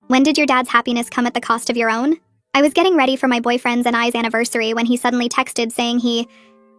When did your dad's happiness come at the cost of your own? I was getting ready for my boyfriend's and I's anniversary when he suddenly texted saying he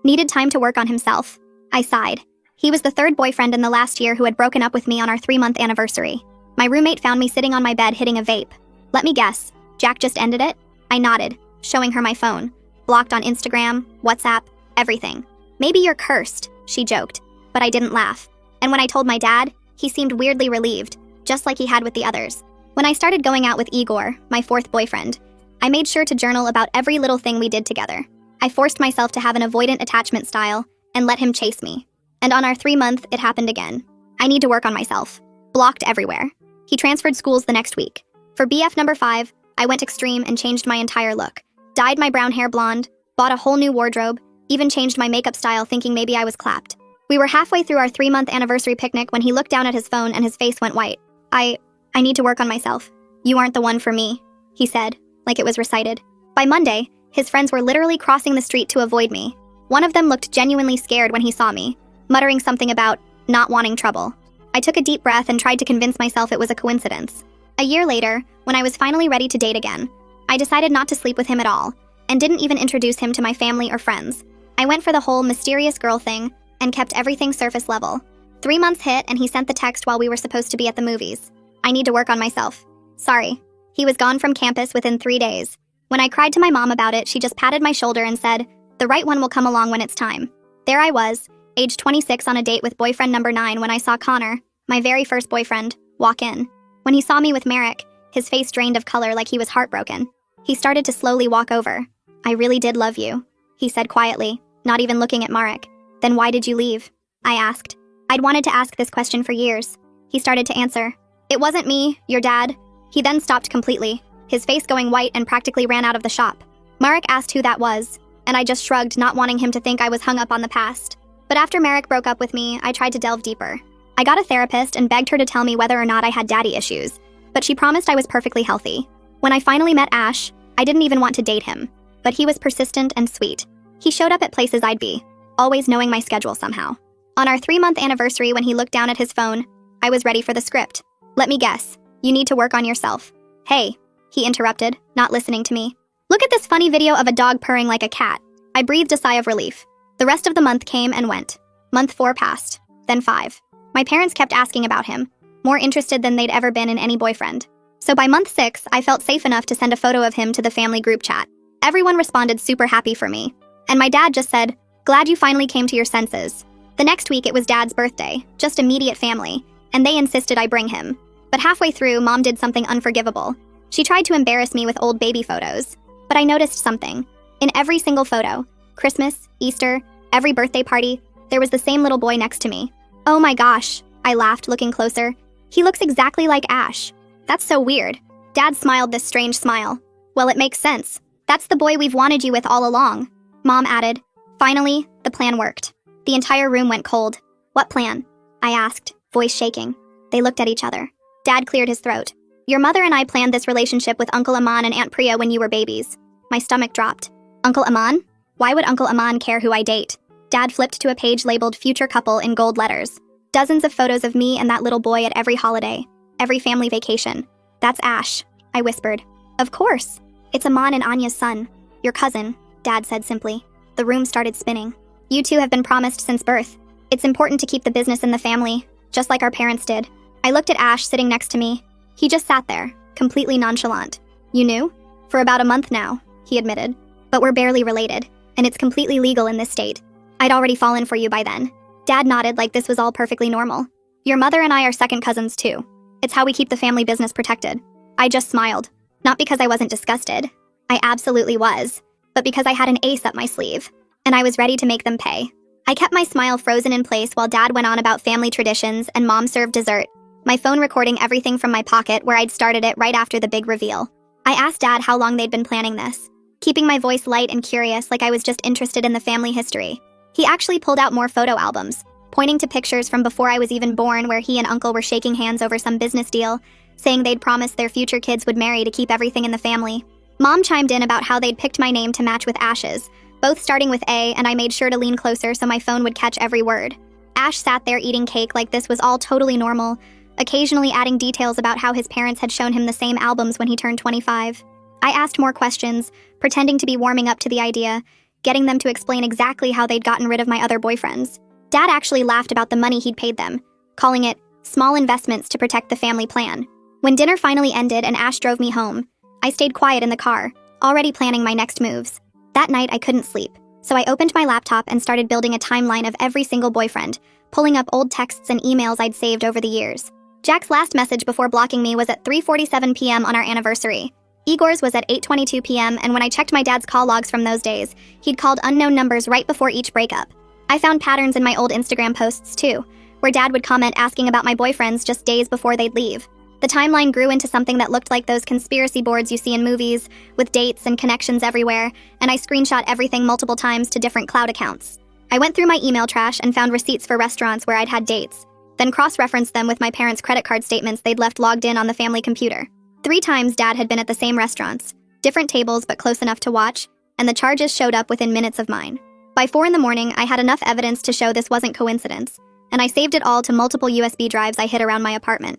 needed time to work on himself. I sighed. He was the third boyfriend in the last year who had broken up with me on our 3-month anniversary. My roommate found me sitting on my bed hitting a vape. Let me guess, Jack just ended it? I nodded, showing her my phone. Blocked on Instagram, WhatsApp, everything. Maybe you're cursed, she joked, but I didn't laugh. And when I told my dad, he seemed weirdly relieved, just like he had with the others. When I started going out with Igor, my fourth boyfriend, I made sure to journal about every little thing we did together. I forced myself to have an avoidant attachment style and let him chase me. And on our 3-month, it happened again. I need to work on myself. Blocked everywhere. He transferred schools the next week. For BF number 5, I went extreme and changed my entire look. Dyed my brown hair blonde, bought a whole new wardrobe, even changed my makeup style thinking maybe I was clapped. We were halfway through our 3-month anniversary picnic when he looked down at his phone and his face went white. I need to work on myself. You aren't the one for me, he said, like it was recited. By Monday, his friends were literally crossing the street to avoid me. One of them looked genuinely scared when he saw me, muttering something about not wanting trouble. I took a deep breath and tried to convince myself it was a coincidence. A year later, when I was finally ready to date again, I decided not to sleep with him at all, and didn't even introduce him to my family or friends. I went for the whole mysterious girl thing, and kept everything surface level. 3 months hit and he sent the text while we were supposed to be at the movies. I need to work on myself. Sorry. He was gone from campus within 3 days. When I cried to my mom about it, she just patted my shoulder and said, "The right one will come along when it's time." There I was, age 26 on a date with boyfriend number 9 when I saw Connor, my very first boyfriend, walk in. When he saw me with Merrick, his face drained of color like he was heartbroken. He started to slowly walk over. "I really did love you," he said quietly, not even looking at Marek. "Then why did you leave?" I asked. I'd wanted to ask this question for years. He started to answer. "It wasn't me, your dad." He then stopped completely, his face going white and practically ran out of the shop. Marek asked who that was, and I just shrugged, not wanting him to think I was hung up on the past. But after Merrick broke up with me, I tried to delve deeper. I got a therapist and begged her to tell me whether or not I had daddy issues, but she promised I was perfectly healthy. When I finally met Ash, I didn't even want to date him, but he was persistent and sweet. He showed up at places I'd be, always knowing my schedule somehow. On our 3-month anniversary when he looked down at his phone, I was ready for the script. "Let me guess. You need to work on yourself." "Hey," he interrupted, not listening to me. "Look at this funny video of a dog purring like a cat." I breathed a sigh of relief. The rest of the month came and went. Month 4 passed, then 5. My parents kept asking about him, more interested than they'd ever been in any boyfriend. So by month 6, I felt safe enough to send a photo of him to the family group chat. Everyone responded super happy for me. And my dad just said, "Glad you finally came to your senses." The next week it was Dad's birthday, just immediate family, and they insisted I bring him. But halfway through, Mom did something unforgivable. She tried to embarrass me with old baby photos. But I noticed something. In every single photo, Christmas, Easter, every birthday party, there was the same little boy next to me. "Oh my gosh," I laughed, looking closer. "He looks exactly like Ash." "That's so weird." Dad smiled this strange smile. "Well, it makes sense. That's the boy we've wanted you with all along." Mom added, "Finally, the plan worked." The entire room went cold. "What plan?" I asked, voice shaking. They looked at each other. Dad cleared his throat. "Your mother and I planned this relationship with Uncle Aman and Aunt Priya when you were babies." My stomach dropped. "Uncle Aman? Why would Uncle Aman care who I date?" Dad flipped to a page labeled Future Couple in gold letters. Dozens of photos of me and that little boy at every holiday, every family vacation. "That's Ash," I whispered. "Of course. It's Aman and Anya's son. Your cousin," Dad said simply. The room started spinning. "You two have been promised since birth. It's important to keep the business in the family, just like our parents did." I looked at Ash sitting next to me. He just sat there, completely nonchalant. "You knew?" "For about a month now," he admitted. "But we're barely related, and it's completely legal in this state. I'd already fallen for you by then." Dad nodded like this was all perfectly normal. "Your mother and I are second cousins too. It's how we keep the family business protected." I just smiled. Not because I wasn't disgusted. I absolutely was. But because I had an ace up my sleeve, and I was ready to make them pay. I kept my smile frozen in place while Dad went on about family traditions and Mom served dessert, my phone recording everything from my pocket where I'd started it right after the big reveal. I asked Dad how long they'd been planning this, keeping my voice light and curious like I was just interested in the family history. He actually pulled out more photo albums, pointing to pictures from before I was even born where he and Uncle were shaking hands over some business deal, saying they'd promised their future kids would marry to keep everything in the family. Mom chimed in about how they'd picked my name to match with Ash's, both starting with A, and I made sure to lean closer so my phone would catch every word. Ash sat there eating cake like this was all totally normal, occasionally adding details about how his parents had shown him the same albums when he turned 25. I asked more questions, pretending to be warming up to the idea, getting them to explain exactly how they'd gotten rid of my other boyfriends. Dad actually laughed about the money he'd paid them, calling it small investments to protect the family plan. When dinner finally ended and Ash drove me home, I stayed quiet in the car, already planning my next moves. That night I couldn't sleep, so I opened my laptop and started building a timeline of every single boyfriend, pulling up old texts and emails I'd saved over the years. Jack's last message before blocking me was at 3:47 p.m. on our anniversary. Igor's was at 8:22 p.m., and when I checked my dad's call logs from those days, he'd called unknown numbers right before each breakup. I found patterns in my old Instagram posts, too, where Dad would comment asking about my boyfriends just days before they'd leave. The timeline grew into something that looked like those conspiracy boards you see in movies, with dates and connections everywhere, and I screenshot everything multiple times to different cloud accounts. I went through my email trash and found receipts for restaurants where I'd had dates, then cross-referenced them with my parents' credit card statements they'd left logged in on the family computer. 3 times Dad had been at the same restaurants, different tables but close enough to watch, and the charges showed up within minutes of mine. By 4 in the morning, I had enough evidence to show this wasn't coincidence, and I saved it all to multiple USB drives I hid around my apartment.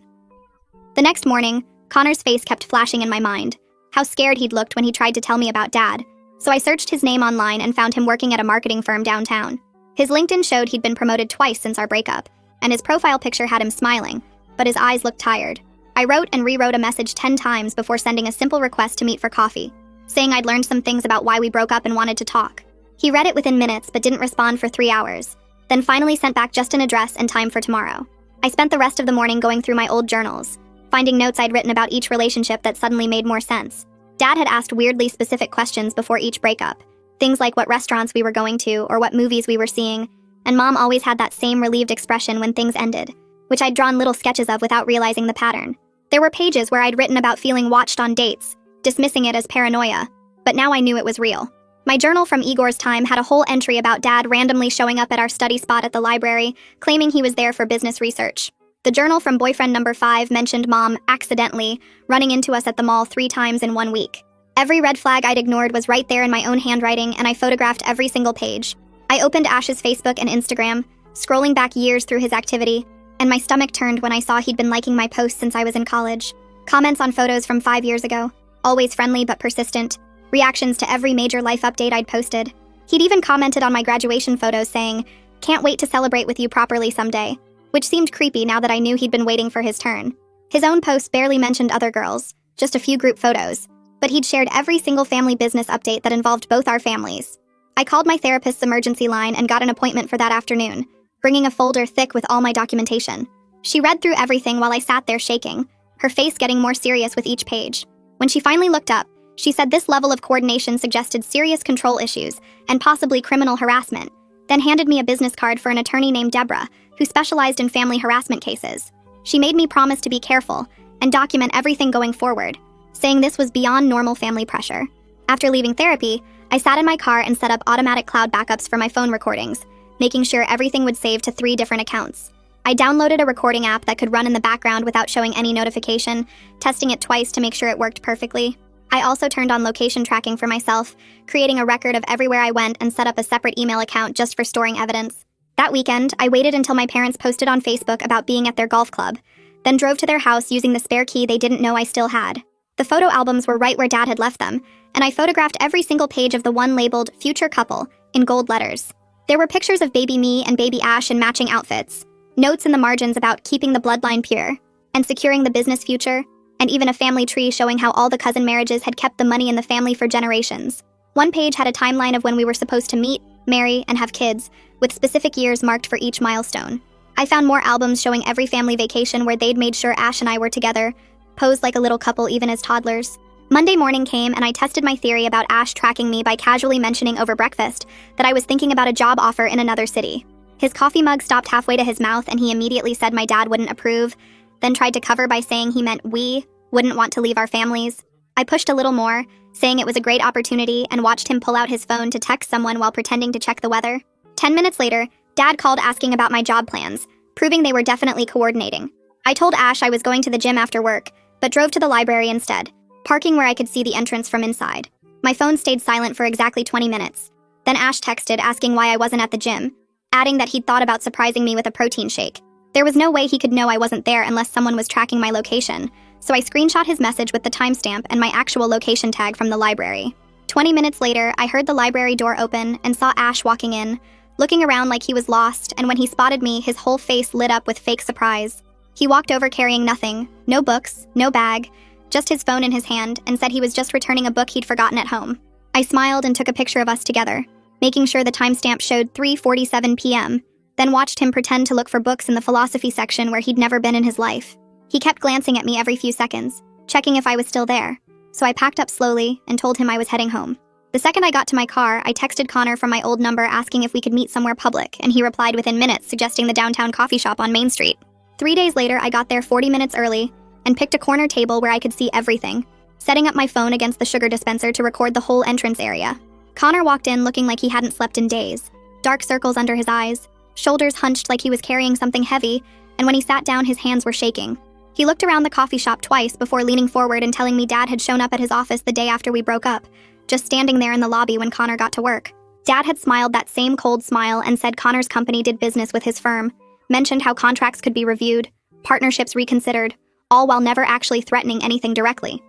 The next morning, Connor's face kept flashing in my mind, how scared he'd looked when he tried to tell me about Dad, so I searched his name online and found him working at a marketing firm downtown. His LinkedIn showed he'd been promoted twice since our breakup, and his profile picture had him smiling, but his eyes looked tired. I wrote and rewrote a message 10 times before sending a simple request to meet for coffee, saying I'd learned some things about why we broke up and wanted to talk. He read it within minutes but didn't respond for 3 hours, then finally sent back just an address and time for tomorrow. I spent the rest of the morning going through my old journals, finding notes I'd written about each relationship that suddenly made more sense. Dad had asked weirdly specific questions before each breakup, things like what restaurants we were going to or what movies we were seeing, and Mom always had that same relieved expression when things ended, which I'd drawn little sketches of without realizing the pattern. There were pages where I'd written about feeling watched on dates, dismissing it as paranoia, but now I knew it was real. My journal from Igor's time had a whole entry about Dad randomly showing up at our study spot at the library, claiming he was there for business research. The journal from boyfriend number 5 mentioned Mom, accidentally, running into us at the mall 3 times in 1 week. Every red flag I'd ignored was right there in my own handwriting, and I photographed every single page. I opened Ash's Facebook and Instagram, scrolling back years through his activity, and my stomach turned when I saw he'd been liking my posts since I was in college. Comments on photos from 5 years ago, always friendly but persistent. Reactions to every major life update I'd posted. He'd even commented on my graduation photos saying, "Can't wait to celebrate with you properly someday," which seemed creepy now that I knew he'd been waiting for his turn. His own posts barely mentioned other girls, just a few group photos, but he'd shared every single family business update that involved both our families. I called my therapist's emergency line and got an appointment for that afternoon, bringing a folder thick with all my documentation. She read through everything while I sat there shaking, her face getting more serious with each page. When she finally looked up, she said this level of coordination suggested serious control issues and possibly criminal harassment, then handed me a business card for an attorney named Deborah, who specialized in family harassment cases. She made me promise to be careful and document everything going forward, saying this was beyond normal family pressure. After leaving therapy, I sat in my car and set up automatic cloud backups for my phone recordings, making sure everything would save to 3 different accounts. I downloaded a recording app that could run in the background without showing any notification, testing it twice to make sure it worked perfectly. I also turned on location tracking for myself, creating a record of everywhere I went and set up a separate email account just for storing evidence. That weekend, I waited until my parents posted on Facebook about being at their golf club, then drove to their house using the spare key they didn't know I still had. The photo albums were right where Dad had left them, and I photographed every single page of the one labeled Future Couple in gold letters. There were pictures of baby me and baby Ash in matching outfits, notes in the margins about keeping the bloodline pure, and securing the business future, and even a family tree showing how all the cousin marriages had kept the money in the family for generations. One page had a timeline of when we were supposed to meet, marry, and have kids, with specific years marked for each milestone. I found more albums showing every family vacation where they'd made sure Ash and I were together, posed like a little couple even as toddlers. Monday morning came and I tested my theory about Ash tracking me by casually mentioning over breakfast that I was thinking about a job offer in another city. His coffee mug stopped halfway to his mouth and he immediately said my dad wouldn't approve, then tried to cover by saying he meant we wouldn't want to leave our families. I pushed a little more, saying it was a great opportunity, and watched him pull out his phone to text someone while pretending to check the weather. 10 minutes later, Dad called asking about my job plans, proving they were definitely coordinating. I told Ash I was going to the gym after work, but drove to the library instead, parking where I could see the entrance from inside. My phone stayed silent for exactly 20 minutes. Then Ash texted asking why I wasn't at the gym, adding that he'd thought about surprising me with a protein shake. There was no way he could know I wasn't there unless someone was tracking my location, so I screenshot his message with the timestamp and my actual location tag from the library. 20 minutes later, I heard the library door open and saw Ash walking in, looking around like he was lost, and when he spotted me, his whole face lit up with fake surprise. He walked over carrying nothing, no books, no bag, just his phone in his hand, and said he was just returning a book he'd forgotten at home. I smiled and took a picture of us together, making sure the timestamp showed 3:47 p.m., then watched him pretend to look for books in the philosophy section where he'd never been in his life. He kept glancing at me every few seconds, checking if I was still there, so I packed up slowly and told him I was heading home. The second I got to my car, I texted Connor from my old number asking if we could meet somewhere public, and he replied within minutes suggesting the downtown coffee shop on Main Street. 3 days later, I got there 40 minutes early and picked a corner table where I could see everything, setting up my phone against the sugar dispenser to record the whole entrance area. Connor walked in looking like he hadn't slept in days, dark circles under his eyes, shoulders hunched like he was carrying something heavy, and when he sat down, his hands were shaking. He looked around the coffee shop twice before leaning forward and telling me Dad had shown up at his office the day after we broke up, just standing there in the lobby when Connor got to work. Dad had smiled that same cold smile and said Connor's company did business with his firm, mentioned how contracts could be reviewed, partnerships reconsidered, all while never actually threatening anything directly.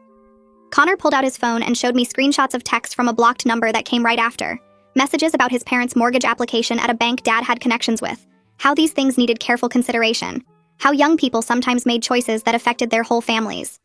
Connor pulled out his phone and showed me screenshots of text from a blocked number that came right after. Messages about his parents' mortgage application at a bank Dad had connections with, how these things needed careful consideration, how young people sometimes made choices that affected their whole families.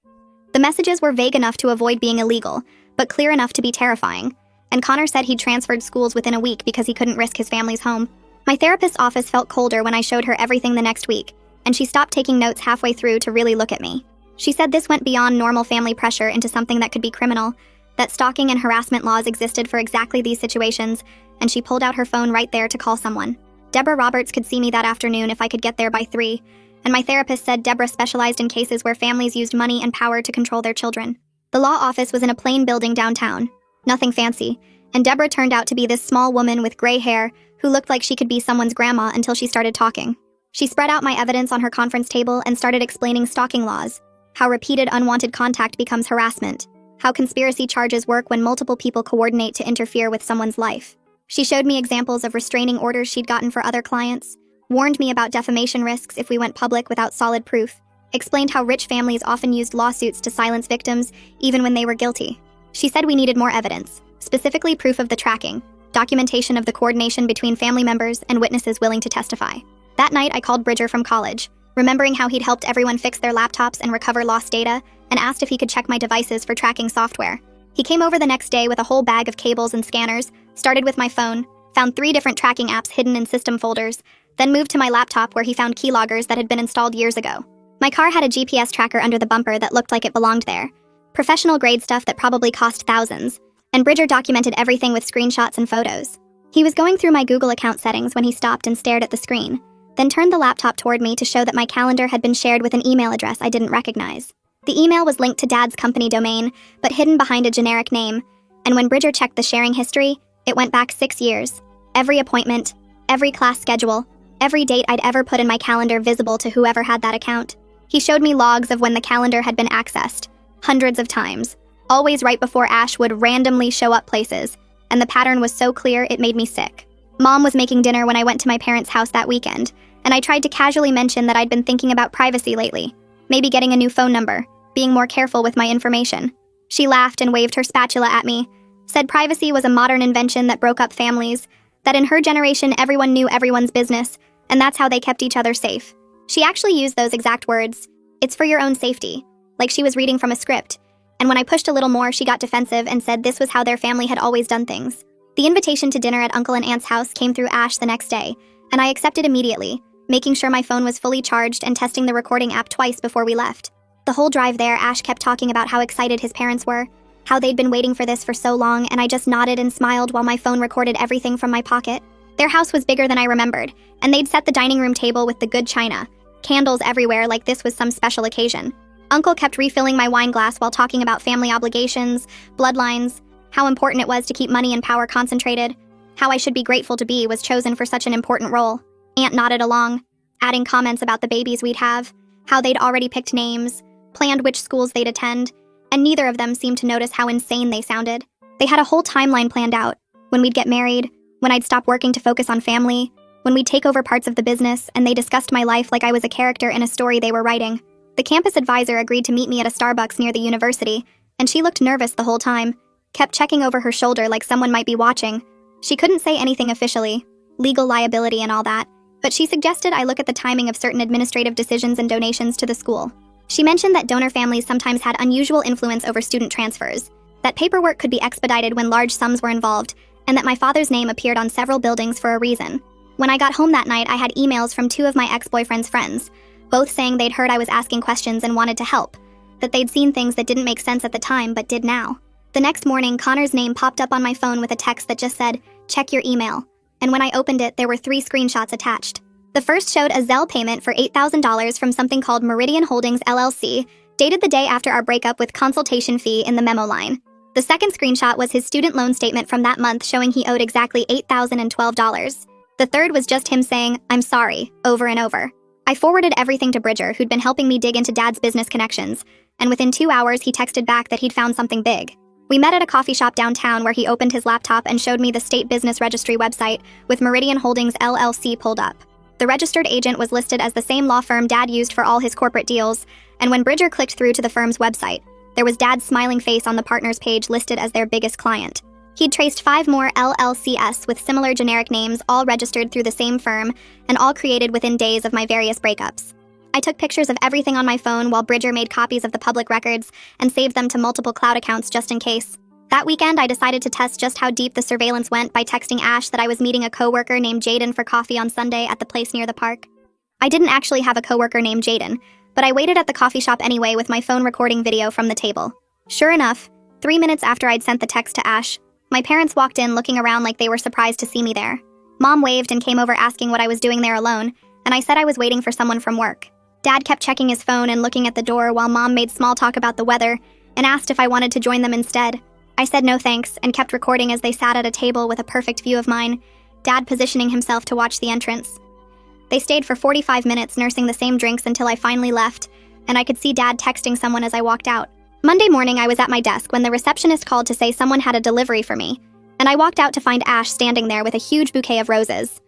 The messages were vague enough to avoid being illegal, but clear enough to be terrifying, and Connor said he'd transferred schools within a week because he couldn't risk his family's home. My therapist's office felt colder when I showed her everything the next week, and she stopped taking notes halfway through to really look at me. She said this went beyond normal family pressure into something that could be criminal, that stalking and harassment laws existed for exactly these situations, and she pulled out her phone right there to call someone. Deborah Roberts could see me that afternoon if I could get there by 3, and my therapist said Deborah specialized in cases where families used money and power to control their children. The law office was in a plain building downtown, nothing fancy, and Deborah turned out to be this small woman with gray hair who looked like she could be someone's grandma until she started talking. She spread out my evidence on her conference table and started explaining stalking laws, how repeated unwanted contact becomes harassment, how conspiracy charges work when multiple people coordinate to interfere with someone's life. She showed me examples of restraining orders she'd gotten for other clients, warned me about defamation risks if we went public without solid proof, explained how rich families often used lawsuits to silence victims even when they were guilty. She said we needed more evidence, specifically proof of the tracking, documentation of the coordination between family members and witnesses willing to testify. That night, I called Bridger from college, remembering how he'd helped everyone fix their laptops and recover lost data, and asked if he could check my devices for tracking software. He came over the next day with a whole bag of cables and scanners, started with my phone, found 3 different tracking apps hidden in system folders, then moved to my laptop where he found keyloggers that had been installed years ago. My car had a GPS tracker under the bumper that looked like it belonged there, professional grade stuff that probably cost thousands, and Bridger documented everything with screenshots and photos. He was going through my Google account settings when he stopped and stared at the screen, then turned the laptop toward me to show that my calendar had been shared with an email address I didn't recognize. The email was linked to Dad's company domain, but hidden behind a generic name, and when Bridger checked the sharing history, it went back 6 years. Every appointment, every class schedule, every date I'd ever put in my calendar visible to whoever had that account. He showed me logs of when the calendar had been accessed, hundreds of times, always right before Ash would randomly show up places, and the pattern was so clear it made me sick. Mom was making dinner when I went to my parents' house that weekend, and I tried to casually mention that I'd been thinking about privacy lately, maybe getting a new phone number, being more careful with my information. She laughed and waved her spatula at me, said privacy was a modern invention that broke up families, that in her generation everyone knew everyone's business, and that's how they kept each other safe. She actually used those exact words, "It's for your own safety," like she was reading from a script, and when I pushed a little more, she got defensive and said this was how their family had always done things. The invitation to dinner at Uncle and Aunt's house came through Ash the next day, and I accepted immediately, making sure my phone was fully charged and testing the recording app twice before we left. The whole drive there, Ash kept talking about how excited his parents were, how they'd been waiting for this for so long, and I just nodded and smiled while my phone recorded everything from my pocket. Their house was bigger than I remembered, and they'd set the dining room table with the good china, candles everywhere like this was some special occasion. Uncle kept refilling my wine glass while talking about family obligations, bloodlines, how important it was to keep money and power concentrated, how I should be grateful to be was chosen for such an important role. Aunt nodded along, adding comments about the babies we'd have, how they'd already picked names, planned which schools they'd attend, and neither of them seemed to notice how insane they sounded. They had a whole timeline planned out, when we'd get married, when I'd stop working to focus on family, when we'd take over parts of the business, and they discussed my life like I was a character in a story they were writing. The campus advisor agreed to meet me at a Starbucks near the university, and she looked nervous the whole time, kept checking over her shoulder like someone might be watching. She couldn't say anything officially, legal liability and all that, but she suggested I look at the timing of certain administrative decisions and donations to the school. She mentioned that donor families sometimes had unusual influence over student transfers, that paperwork could be expedited when large sums were involved, and that my father's name appeared on several buildings for a reason. When I got home that night, I had emails from 2 of my ex-boyfriend's friends, both saying they'd heard I was asking questions and wanted to help, that they'd seen things that didn't make sense at the time but did now. The next morning, Connor's name popped up on my phone with a text that just said, "Check your email," and when I opened it, there were 3 screenshots attached. The first showed a Zelle payment for $8,000 from something called Meridian Holdings LLC, dated the day after our breakup with consultation fee in the memo line. The second screenshot was his student loan statement from that month showing he owed exactly $8,012. The third was just him saying, "I'm sorry," over and over. I forwarded everything to Bridger, who'd been helping me dig into Dad's business connections, and within 2 hours he texted back that he'd found something big. We met at a coffee shop downtown where he opened his laptop and showed me the state business registry website with Meridian Holdings LLC pulled up. The registered agent was listed as the same law firm Dad used for all his corporate deals, and when Bridger clicked through to the firm's website, there was Dad's smiling face on the partners page listed as their biggest client. He'd traced 5 more LLCs with similar generic names, all registered through the same firm, and all created within days of my various breakups. I took pictures of everything on my phone while Bridger made copies of the public records and saved them to multiple cloud accounts just in case. That weekend, I decided to test just how deep the surveillance went by texting Ash that I was meeting a coworker named Jaden for coffee on Sunday at the place near the park. I didn't actually have a coworker named Jaden, but I waited at the coffee shop anyway with my phone recording video from the table. Sure enough, 3 minutes after I'd sent the text to Ash, my parents walked in looking around like they were surprised to see me there. Mom waved and came over asking what I was doing there alone, and I said I was waiting for someone from work. Dad kept checking his phone and looking at the door while Mom made small talk about the weather and asked if I wanted to join them instead. I said no thanks and kept recording as they sat at a table with a perfect view of mine, Dad positioning himself to watch the entrance. They stayed for 45 minutes nursing the same drinks until I finally left, and I could see Dad texting someone as I walked out. Monday morning, I was at my desk when the receptionist called to say someone had a delivery for me, and I walked out to find Ash standing there with a huge bouquet of roses.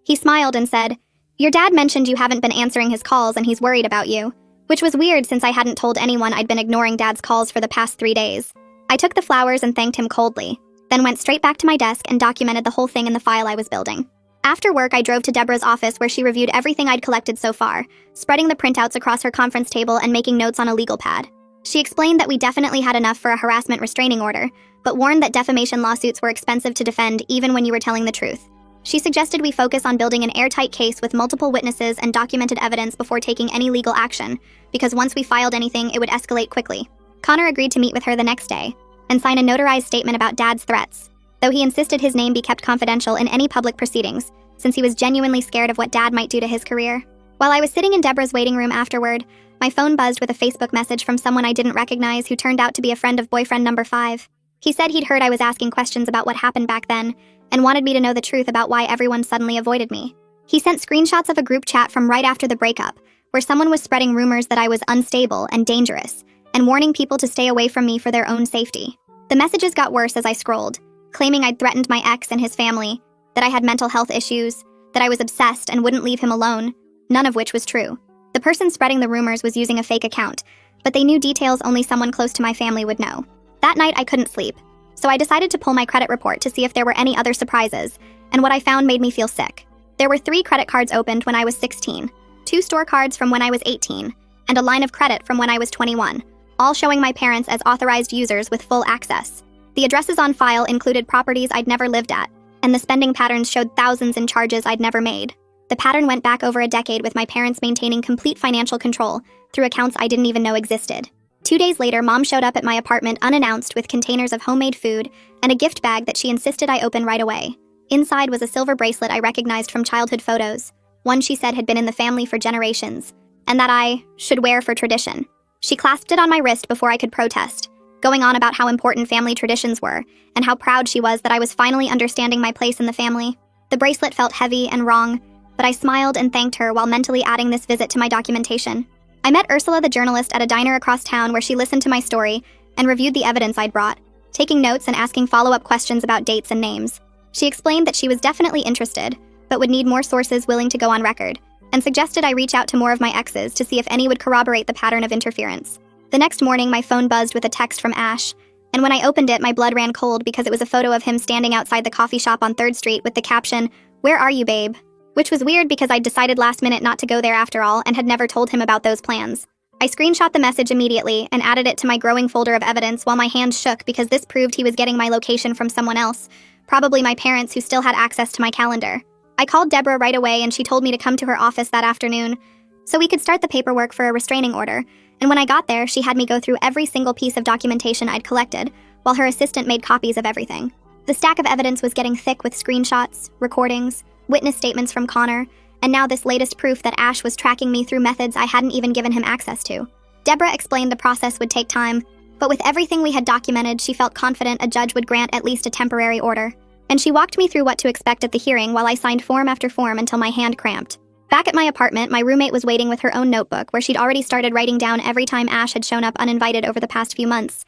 He smiled and said, "Your dad mentioned you haven't been answering his calls and he's worried about you," which was weird since I hadn't told anyone I'd been ignoring Dad's calls for the past 3 days. I took the flowers and thanked him coldly, then went straight back to my desk and documented the whole thing in the file I was building. After work, I drove to Deborah's office where she reviewed everything I'd collected so far, spreading the printouts across her conference table and making notes on a legal pad. She explained that we definitely had enough for a harassment restraining order, but warned that defamation lawsuits were expensive to defend even when you were telling the truth. She suggested we focus on building an airtight case with multiple witnesses and documented evidence before taking any legal action, because once we filed anything, it would escalate quickly. Connor agreed to meet with her the next day and sign a notarized statement about Dad's threats, though he insisted his name be kept confidential in any public proceedings, since he was genuinely scared of what Dad might do to his career. While I was sitting in Deborah's waiting room afterward, my phone buzzed with a Facebook message from someone I didn't recognize who turned out to be a friend of boyfriend number 5. He said he'd heard I was asking questions about what happened back then and wanted me to know the truth about why everyone suddenly avoided me. He sent screenshots of a group chat from right after the breakup, where someone was spreading rumors that I was unstable and dangerous, and warning people to stay away from me for their own safety. The messages got worse as I scrolled, claiming I'd threatened my ex and his family, that I had mental health issues, that I was obsessed and wouldn't leave him alone, none of which was true. The person spreading the rumors was using a fake account, but they knew details only someone close to my family would know. That night, I couldn't sleep, so I decided to pull my credit report to see if there were any other surprises, and what I found made me feel sick. There were 3 credit cards opened when I was 16, 2 store cards from when I was 18, and a line of credit from when I was 21, all showing my parents as authorized users with full access. The addresses on file included properties I'd never lived at, and the spending patterns showed thousands in charges I'd never made. The pattern went back over a decade with my parents maintaining complete financial control through accounts I didn't even know existed. 2 days later, Mom showed up at my apartment unannounced with containers of homemade food and a gift bag that she insisted I open right away. Inside was a silver bracelet I recognized from childhood photos, one she said had been in the family for generations, and that I should wear for tradition. She clasped it on my wrist before I could protest, going on about how important family traditions were and how proud she was that I was finally understanding my place in the family. The bracelet felt heavy and wrong, but I smiled and thanked her while mentally adding this visit to my documentation. I met Ursula the journalist at a diner across town where she listened to my story and reviewed the evidence I'd brought, taking notes and asking follow-up questions about dates and names. She explained that she was definitely interested, but would need more sources willing to go on record, and suggested I reach out to more of my exes to see if any would corroborate the pattern of interference. The next morning, my phone buzzed with a text from Ash, and when I opened it, my blood ran cold because it was a photo of him standing outside the coffee shop on 3rd Street with the caption, "Where are you, babe?" Which was weird because I'd decided last minute not to go there after all and had never told him about those plans. I screenshot the message immediately and added it to my growing folder of evidence while my hands shook because this proved he was getting my location from someone else, probably my parents who still had access to my calendar. I called Deborah right away and she told me to come to her office that afternoon so we could start the paperwork for a restraining order, and when I got there, she had me go through every single piece of documentation I'd collected, while her assistant made copies of everything. The stack of evidence was getting thick with screenshots, recordings, witness statements from Connor, and now this latest proof that Ash was tracking me through methods I hadn't even given him access to. Deborah explained the process would take time, but with everything we had documented, she felt confident a judge would grant at least a temporary order. And she walked me through what to expect at the hearing while I signed form after form until my hand cramped. Back at my apartment, my roommate was waiting with her own notebook where she'd already started writing down every time Ash had shown up uninvited over the past few months,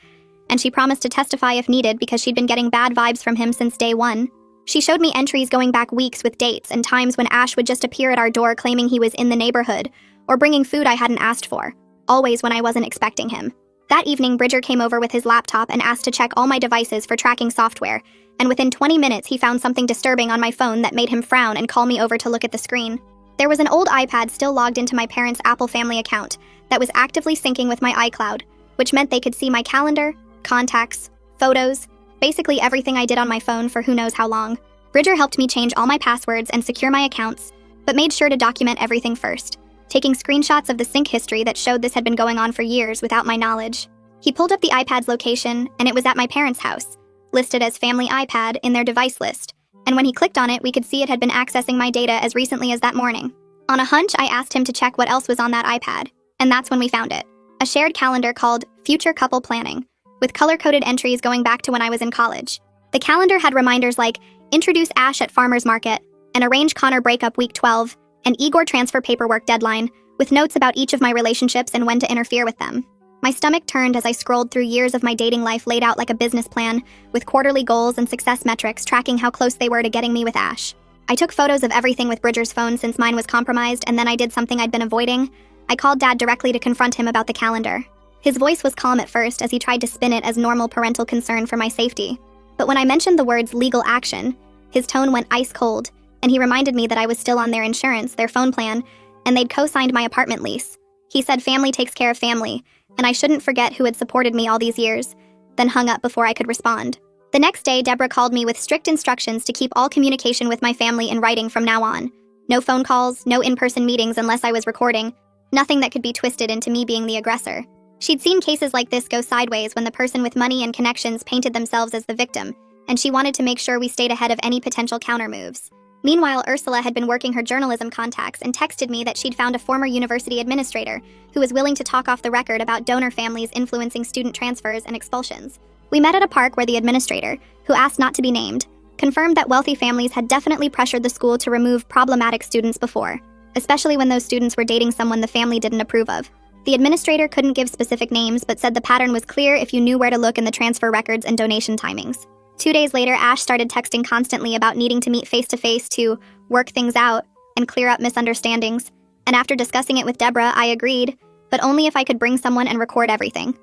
and she promised to testify if needed because she'd been getting bad vibes from him since day one. She showed me entries going back weeks with dates and times when Ash would just appear at our door claiming he was in the neighborhood or bringing food I hadn't asked for, always when I wasn't expecting him. That evening, Bridger came over with his laptop and asked to check all my devices for tracking software, and within 20 minutes he found something disturbing on my phone that made him frown and call me over to look at the screen. There was an old iPad still logged into my parents' Apple family account that was actively syncing with my iCloud, which meant they could see my calendar, contacts, photos, basically everything I did on my phone for who knows how long. Bridger helped me change all my passwords and secure my accounts, but made sure to document everything first, taking screenshots of the sync history that showed this had been going on for years without my knowledge. He pulled up the iPad's location, and it was at my parents' house, listed as Family iPad in their device list, and when he clicked on it, we could see it had been accessing my data as recently as that morning. On a hunch, I asked him to check what else was on that iPad, and that's when we found it. A shared calendar called Future Couple Planning, with color-coded entries going back to when I was in college. The calendar had reminders like, introduce Ash at Farmer's Market, and arrange Connor breakup week 12, and Igor transfer paperwork deadline, with notes about each of my relationships and when to interfere with them. My stomach turned as I scrolled through years of my dating life laid out like a business plan, with quarterly goals and success metrics tracking how close they were to getting me with Ash. I took photos of everything with Bridger's phone since mine was compromised, and then I did something I'd been avoiding. I called Dad directly to confront him about the calendar. His voice was calm at first as he tried to spin it as normal parental concern for my safety. But when I mentioned the words legal action, his tone went ice cold, and he reminded me that I was still on their insurance, their phone plan, and they'd co-signed my apartment lease. He said family takes care of family, and I shouldn't forget who had supported me all these years, then hung up before I could respond. The next day, Deborah called me with strict instructions to keep all communication with my family in writing from now on. No phone calls, no in-person meetings unless I was recording, nothing that could be twisted into me being the aggressor. She'd seen cases like this go sideways when the person with money and connections painted themselves as the victim, and she wanted to make sure we stayed ahead of any potential countermoves. Meanwhile, Ursula had been working her journalism contacts and texted me that she'd found a former university administrator who was willing to talk off the record about donor families influencing student transfers and expulsions. We met at a park where the administrator, who asked not to be named, confirmed that wealthy families had definitely pressured the school to remove problematic students before, especially when those students were dating someone the family didn't approve of. The administrator couldn't give specific names, but said the pattern was clear if you knew where to look in the transfer records and donation timings. 2 days later, Ash started texting constantly about needing to meet face-to-face to work things out and clear up misunderstandings, and after discussing it with Deborah, I agreed, but only if I could bring someone and record everything.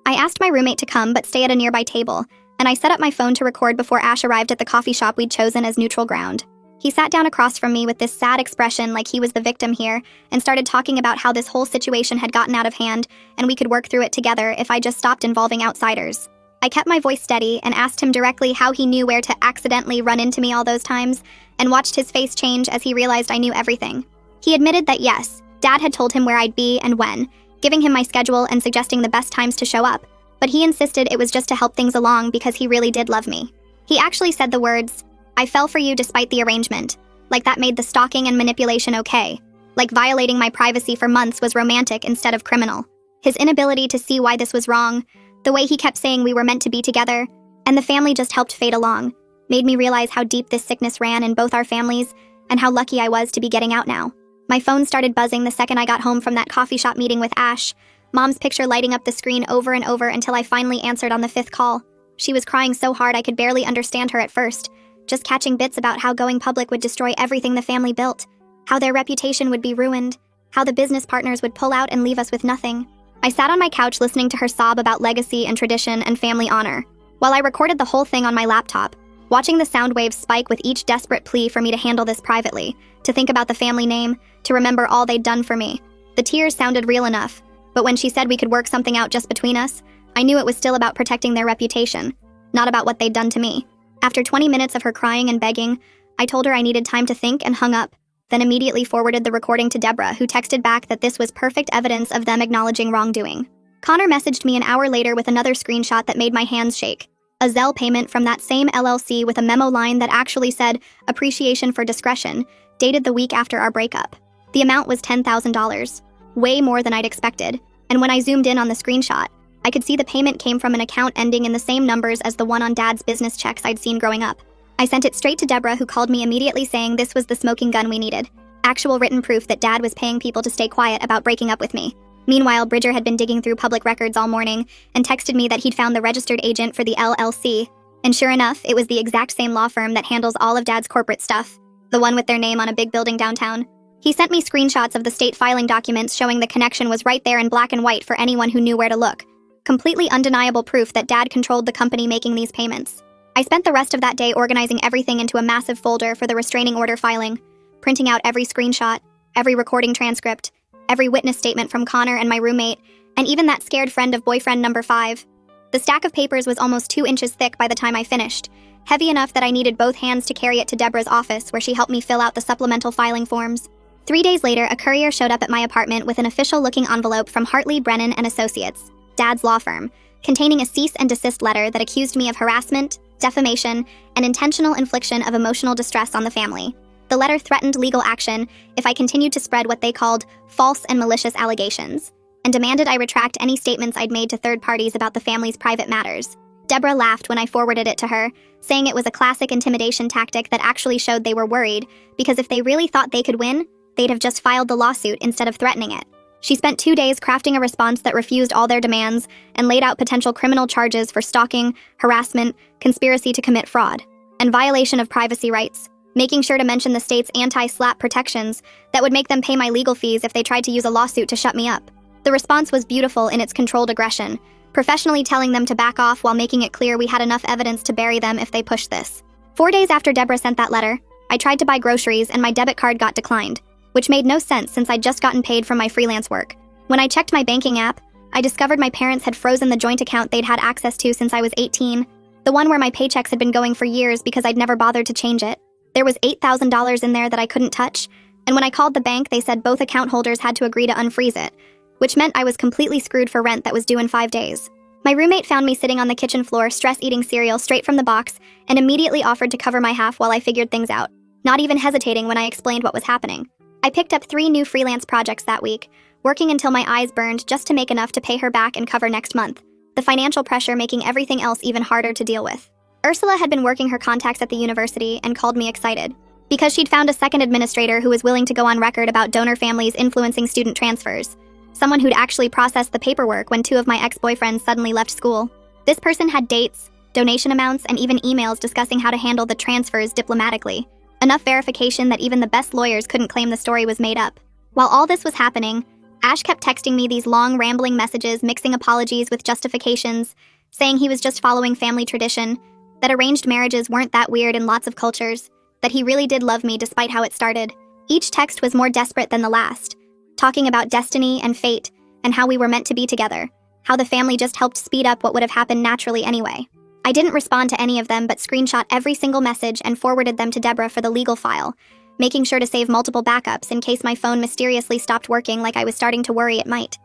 I asked my roommate to come but stay at a nearby table, and I set up my phone to record before Ash arrived at the coffee shop we'd chosen as neutral ground. He sat down across from me with this sad expression like he was the victim here and started talking about how this whole situation had gotten out of hand and we could work through it together if I just stopped involving outsiders. I kept my voice steady and asked him directly how he knew where to accidentally run into me all those times, and watched his face change as he realized I knew everything. He admitted that yes, Dad had told him where I'd be and when, giving him my schedule and suggesting the best times to show up, but he insisted it was just to help things along because he really did love me. He actually said the words, "I fell for you despite the arrangement," like that made the stalking and manipulation okay, like violating my privacy for months was romantic instead of criminal. His inability to see why this was wrong, the way he kept saying we were meant to be together, and the family just helped fade along, made me realize how deep this sickness ran in both our families and how lucky I was to be getting out now. My phone started buzzing the second I got home from that coffee shop meeting with Ash, Mom's picture lighting up the screen over and over until I finally answered on the 5th call. She was crying so hard I could barely understand her at first, just catching bits about how going public would destroy everything the family built, how their reputation would be ruined, how the business partners would pull out and leave us with nothing. I sat on my couch listening to her sob about legacy and tradition and family honor, while I recorded the whole thing on my laptop, watching the sound waves spike with each desperate plea for me to handle this privately, to think about the family name, to remember all they'd done for me. The tears sounded real enough, but when she said we could work something out just between us, I knew it was still about protecting their reputation, not about what they'd done to me. After 20 minutes of her crying and begging, I told her I needed time to think and hung up, then immediately forwarded the recording to Deborah, who texted back that this was perfect evidence of them acknowledging wrongdoing. Connor messaged me an hour later with another screenshot that made my hands shake. A Zelle payment from that same LLC with a memo line that actually said, "Appreciation for discretion," dated the week after our breakup. The amount was $10,000, way more than I'd expected, and when I zoomed in on the screenshot, I could see the payment came from an account ending in the same numbers as the one on Dad's business checks I'd seen growing up. I sent it straight to Deborah, who called me immediately saying this was the smoking gun we needed. Actual written proof that Dad was paying people to stay quiet about breaking up with me. Meanwhile, Bridger had been digging through public records all morning and texted me that he'd found the registered agent for the LLC. And sure enough, it was the exact same law firm that handles all of Dad's corporate stuff, the one with their name on a big building downtown. He sent me screenshots of the state filing documents showing the connection was right there in black and white for anyone who knew where to look. Completely undeniable proof that Dad controlled the company making these payments. I spent the rest of that day organizing everything into a massive folder for the restraining order filing, printing out every screenshot, every recording transcript, every witness statement from Connor and my roommate, and even that scared friend of boyfriend number 5. The stack of papers was almost 2 inches thick by the time I finished, heavy enough that I needed both hands to carry it to Deborah's office, where she helped me fill out the supplemental filing forms. 3 days later, a courier showed up at my apartment with an official-looking envelope from Hartley, Brennan & Associates, Dad's law firm, containing a cease and desist letter that accused me of harassment, defamation, and intentional infliction of emotional distress on the family. The letter threatened legal action if I continued to spread what they called false and malicious allegations, and demanded I retract any statements I'd made to third parties about the family's private matters. Deborah laughed when I forwarded it to her, saying it was a classic intimidation tactic that actually showed they were worried, because if they really thought they could win, they'd have just filed the lawsuit instead of threatening it. She spent 2 days crafting a response that refused all their demands and laid out potential criminal charges for stalking, harassment, conspiracy to commit fraud, and violation of privacy rights, making sure to mention the state's anti-SLAPP protections that would make them pay my legal fees if they tried to use a lawsuit to shut me up. The response was beautiful in its controlled aggression, professionally telling them to back off while making it clear we had enough evidence to bury them if they pushed this. 4 days after Deborah sent that letter, I tried to buy groceries and my debit card got declined, which made no sense since I'd just gotten paid from my freelance work. When I checked my banking app, I discovered my parents had frozen the joint account they'd had access to since I was 18, the one where my paychecks had been going for years because I'd never bothered to change it. There was $8,000 in there that I couldn't touch, and when I called the bank, they said both account holders had to agree to unfreeze it, which meant I was completely screwed for rent that was due in 5 days. My roommate found me sitting on the kitchen floor, stress-eating cereal straight from the box, and immediately offered to cover my half while I figured things out, not even hesitating when I explained what was happening. I picked up 3 new freelance projects that week, working until my eyes burned just to make enough to pay her back and cover next month, the financial pressure making everything else even harder to deal with. Ursula had been working her contacts at the university and called me excited, because she'd found a second administrator who was willing to go on record about donor families influencing student transfers, someone who'd actually processed the paperwork when 2 of my ex-boyfriends suddenly left school. This person had dates, donation amounts, and even emails discussing how to handle the transfers diplomatically, enough verification that even the best lawyers couldn't claim the story was made up. While all this was happening, Ash kept texting me these long, rambling messages mixing apologies with justifications, saying he was just following family tradition, that arranged marriages weren't that weird in lots of cultures, that he really did love me despite how it started. Each text was more desperate than the last, talking about destiny and fate and how we were meant to be together, how the family just helped speed up what would have happened naturally anyway. I didn't respond to any of them but screenshot every single message and forwarded them to Deborah for the legal file, making sure to save multiple backups in case my phone mysteriously stopped working like I was starting to worry it might.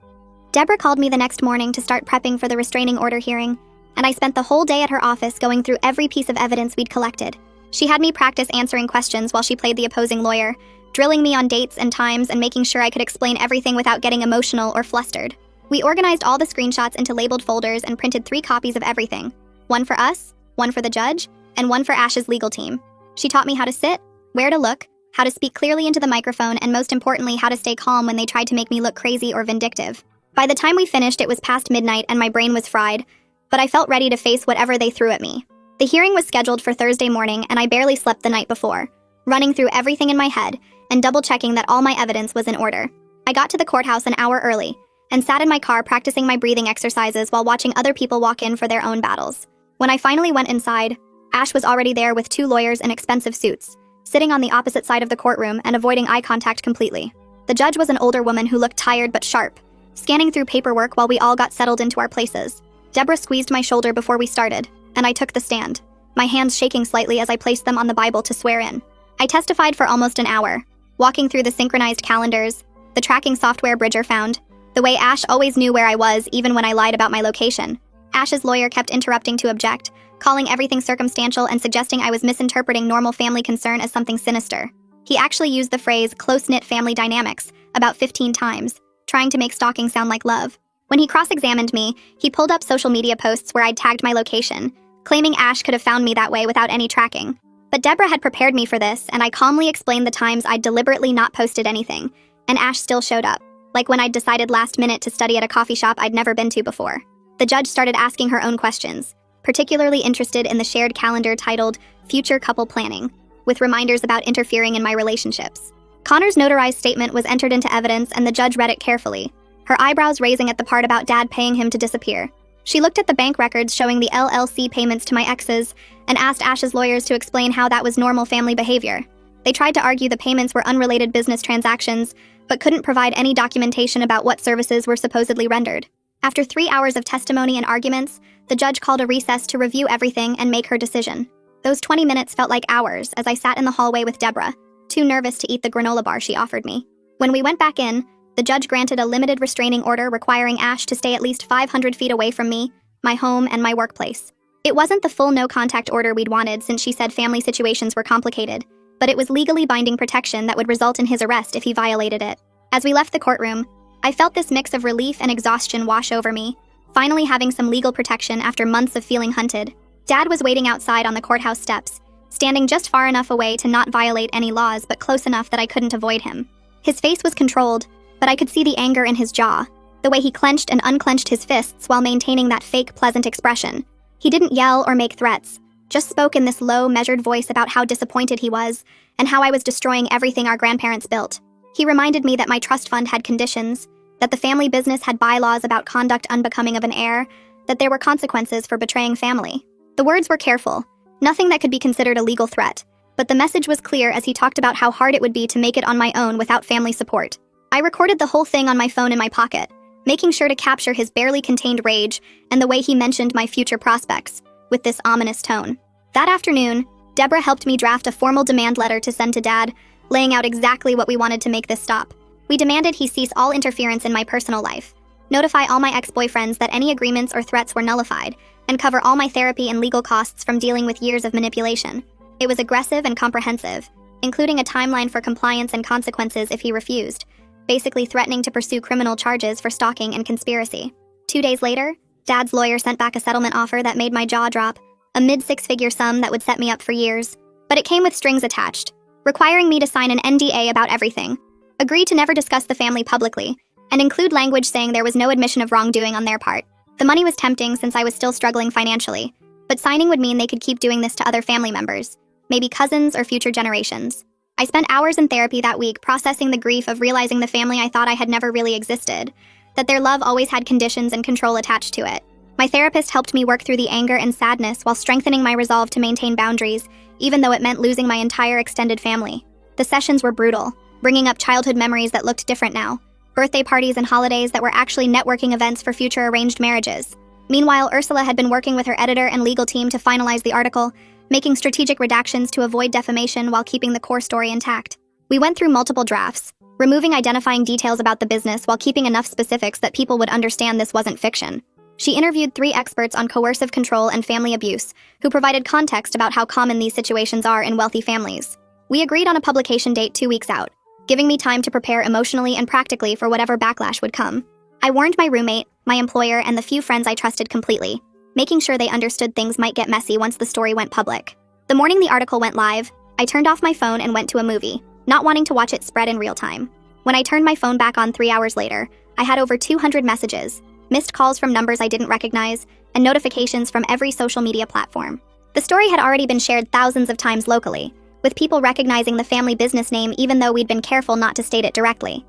Deborah called me the next morning to start prepping for the restraining order hearing, and I spent the whole day at her office going through every piece of evidence we'd collected. She had me practice answering questions while she played the opposing lawyer, drilling me on dates and times and making sure I could explain everything without getting emotional or flustered. We organized all the screenshots into labeled folders and printed 3 copies of everything, one for us, one for the judge, and one for Ash's legal team. She taught me how to sit, where to look, how to speak clearly into the microphone, and most importantly, how to stay calm when they tried to make me look crazy or vindictive. By the time we finished, it was past midnight and my brain was fried, but I felt ready to face whatever they threw at me. The hearing was scheduled for Thursday morning, and I barely slept the night before, running through everything in my head and double-checking that all my evidence was in order. I got to the courthouse an hour early and sat in my car practicing my breathing exercises while watching other people walk in for their own battles. When I finally went inside, Ash was already there with 2 lawyers in expensive suits, sitting on the opposite side of the courtroom and avoiding eye contact completely. The judge was an older woman who looked tired but sharp, scanning through paperwork while we all got settled into our places. Deborah squeezed my shoulder before we started, and I took the stand, my hands shaking slightly as I placed them on the Bible to swear in. I testified for almost an hour, walking through the synchronized calendars, the tracking software Bridger found, the way Ash always knew where I was even when I lied about my location. Ash's lawyer kept interrupting to object, calling everything circumstantial and suggesting I was misinterpreting normal family concern as something sinister. He actually used the phrase close-knit family dynamics about 15 times, trying to make stalking sound like love. When he cross-examined me, he pulled up social media posts where I'd tagged my location, claiming Ash could have found me that way without any tracking. But Deborah had prepared me for this, and I calmly explained the times I'd deliberately not posted anything, and Ash still showed up, like when I'd decided last minute to study at a coffee shop I'd never been to before. The judge started asking her own questions, particularly interested in the shared calendar titled Future Couple Planning, with reminders about interfering in my relationships. Connor's notarized statement was entered into evidence, and the judge read it carefully, her eyebrows raising at the part about Dad paying him to disappear. She looked at the bank records showing the LLC payments to my exes and asked Ash's lawyers to explain how that was normal family behavior. They tried to argue the payments were unrelated business transactions, but couldn't provide any documentation about what services were supposedly rendered. After 3 hours of testimony and arguments, the judge called a recess to review everything and make her decision. Those 20 minutes felt like hours as I sat in the hallway with Deborah, too nervous to eat the granola bar she offered me. When we went back in, the judge granted a limited restraining order requiring Ash to stay at least 500 feet away from me, my home, and my workplace. It wasn't the full no-contact order we'd wanted since she said family situations were complicated, but it was legally binding protection that would result in his arrest if he violated it. As we left the courtroom, I felt this mix of relief and exhaustion wash over me, finally having some legal protection after months of feeling hunted. Dad was waiting outside on the courthouse steps, standing just far enough away to not violate any laws but close enough that I couldn't avoid him. His face was controlled, but I could see the anger in his jaw, the way he clenched and unclenched his fists while maintaining that fake, pleasant expression. He didn't yell or make threats, just spoke in this low, measured voice about how disappointed he was and how I was destroying everything our grandparents built. He reminded me that my trust fund had conditions, that the family business had bylaws about conduct unbecoming of an heir, that there were consequences for betraying family. The words were careful, nothing that could be considered a legal threat, but the message was clear as he talked about how hard it would be to make it on my own without family support. I recorded the whole thing on my phone in my pocket, making sure to capture his barely contained rage and the way he mentioned my future prospects, with this ominous tone. That afternoon, Deborah helped me draft a formal demand letter to send to Dad, laying out exactly what we wanted to make this stop. We demanded he cease all interference in my personal life, notify all my ex-boyfriends that any agreements or threats were nullified, and cover all my therapy and legal costs from dealing with years of manipulation. It was aggressive and comprehensive, including a timeline for compliance and consequences if he refused, basically threatening to pursue criminal charges for stalking and conspiracy. 2 days later, Dad's lawyer sent back a settlement offer that made my jaw drop, a mid-6-figure sum that would set me up for years. But it came with strings attached, requiring me to sign an NDA about everything, agree to never discuss the family publicly, and include language saying there was no admission of wrongdoing on their part. The money was tempting since I was still struggling financially, but signing would mean they could keep doing this to other family members, maybe cousins or future generations. I spent hours in therapy that week processing the grief of realizing the family I thought I had never really existed, that their love always had conditions and control attached to it. My therapist helped me work through the anger and sadness while strengthening my resolve to maintain boundaries, even though it meant losing my entire extended family. The sessions were brutal, bringing up childhood memories that looked different now, birthday parties and holidays that were actually networking events for future arranged marriages. Meanwhile, Ursula had been working with her editor and legal team to finalize the article, making strategic redactions to avoid defamation while keeping the core story intact. We went through multiple drafts, removing identifying details about the business while keeping enough specifics that people would understand this wasn't fiction. She interviewed 3 experts on coercive control and family abuse, who provided context about how common these situations are in wealthy families. We agreed on a publication date 2 weeks out, giving me time to prepare emotionally and practically for whatever backlash would come. I warned my roommate, my employer, and the few friends I trusted completely, making sure they understood things might get messy once the story went public. The morning the article went live, I turned off my phone and went to a movie, not wanting to watch it spread in real time. When I turned my phone back on 3 hours later, I had over 200 messages, missed calls from numbers I didn't recognize, and notifications from every social media platform. The story had already been shared thousands of times locally, with people recognizing the family business name even though we'd been careful not to state it directly.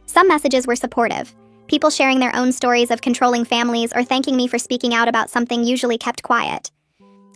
Some messages were supportive, people sharing their own stories of controlling families or thanking me for speaking out about something usually kept quiet.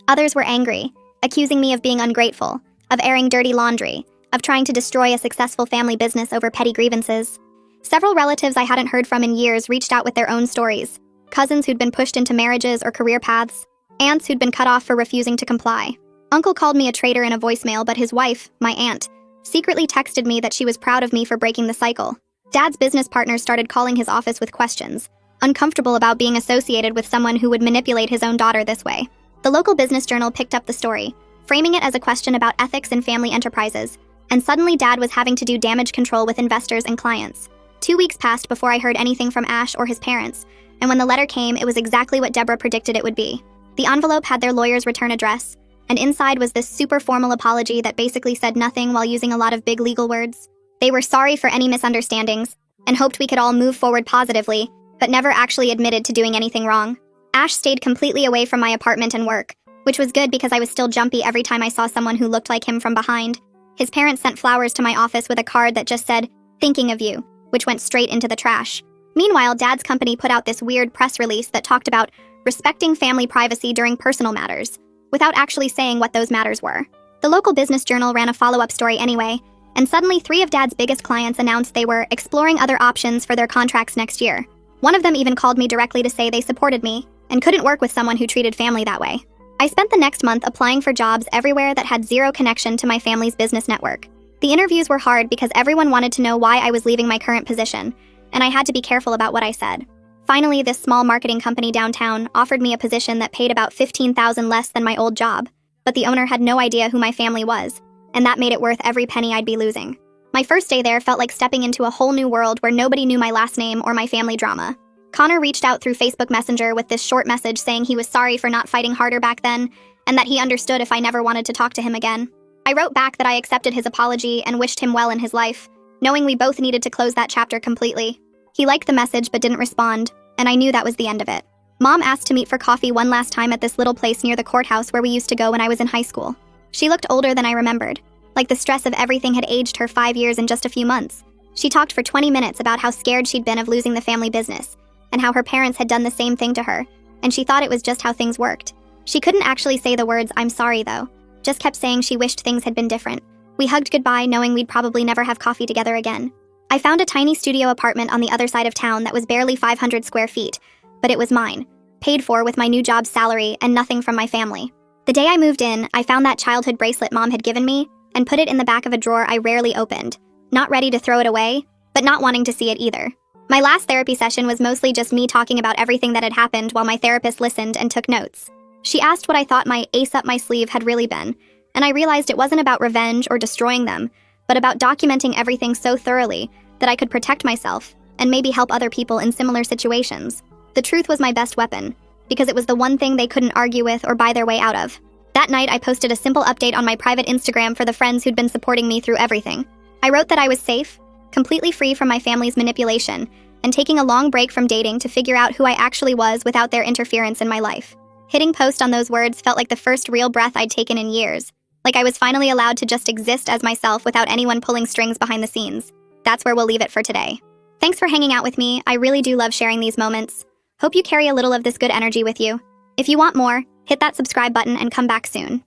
Others were angry, accusing me of being ungrateful, of airing dirty laundry, of trying to destroy a successful family business over petty grievances. Several relatives I hadn't heard from in years reached out with their own stories. Cousins who'd been pushed into marriages or career paths, aunts who'd been cut off for refusing to comply. Uncle called me a traitor in a voicemail, but his wife, my aunt, secretly texted me that she was proud of me for breaking the cycle. Dad's business partners started calling his office with questions, uncomfortable about being associated with someone who would manipulate his own daughter this way. The local business journal picked up the story, framing it as a question about ethics in family enterprises, and suddenly Dad was having to do damage control with investors and clients. 2 weeks passed before I heard anything from Ash or his parents, and when the letter came, it was exactly what Deborah predicted it would be. The envelope had their lawyer's return address, and inside was this super formal apology that basically said nothing while using a lot of big legal words. They were sorry for any misunderstandings, and hoped we could all move forward positively, but never actually admitted to doing anything wrong. Ash stayed completely away from my apartment and work, which was good because I was still jumpy every time I saw someone who looked like him from behind. His parents sent flowers to my office with a card that just said, "Thinking of you," which went straight into the trash. Meanwhile, Dad's company put out this weird press release that talked about respecting family privacy during personal matters, without actually saying what those matters were. The local business journal ran a follow-up story anyway, and suddenly 3 of Dad's biggest clients announced they were exploring other options for their contracts next year. One of them even called me directly to say they supported me and couldn't work with someone who treated family that way. I spent the next month applying for jobs everywhere that had zero connection to my family's business network. The interviews were hard because everyone wanted to know why I was leaving my current position, and I had to be careful about what I said. Finally, this small marketing company downtown offered me a position that paid about $15,000 less than my old job, but the owner had no idea who my family was, and that made it worth every penny I'd be losing. My first day there felt like stepping into a whole new world where nobody knew my last name or my family drama. Connor reached out through Facebook Messenger with this short message saying he was sorry for not fighting harder back then, and that he understood if I never wanted to talk to him again. I wrote back that I accepted his apology and wished him well in his life, knowing we both needed to close that chapter completely. He liked the message but didn't respond, and I knew that was the end of it. Mom asked to meet for coffee one last time at this little place near the courthouse where we used to go when I was in high school. She looked older than I remembered, like the stress of everything had aged her 5 years in just a few months. She talked for 20 minutes about how scared she'd been of losing the family business, and how her parents had done the same thing to her, and she thought it was just how things worked. She couldn't actually say the words, "I'm sorry," though, just kept saying she wished things had been different. We hugged goodbye, knowing we'd probably never have coffee together again. I found a tiny studio apartment on the other side of town that was barely 500 square feet, but it was mine, paid for with my new job's salary and nothing from my family. The day I moved in, I found that childhood bracelet Mom had given me and put it in the back of a drawer I rarely opened, not ready to throw it away, but not wanting to see it either. My last therapy session was mostly just me talking about everything that had happened while my therapist listened and took notes. She asked what I thought my ace up my sleeve had really been, and I realized it wasn't about revenge or destroying them, but about documenting everything so thoroughly that I could protect myself and maybe help other people in similar situations. The truth was my best weapon, because it was the one thing they couldn't argue with or buy their way out of. That night, I posted a simple update on my private Instagram for the friends who'd been supporting me through everything. I wrote that I was safe, completely free from my family's manipulation, and taking a long break from dating to figure out who I actually was without their interference in my life. Hitting post on those words felt like the first real breath I'd taken in years, like I was finally allowed to just exist as myself without anyone pulling strings behind the scenes. That's where we'll leave it for today. Thanks for hanging out with me. I really do love sharing these moments. Hope you carry a little of this good energy with you. If you want more, hit that subscribe button and come back soon.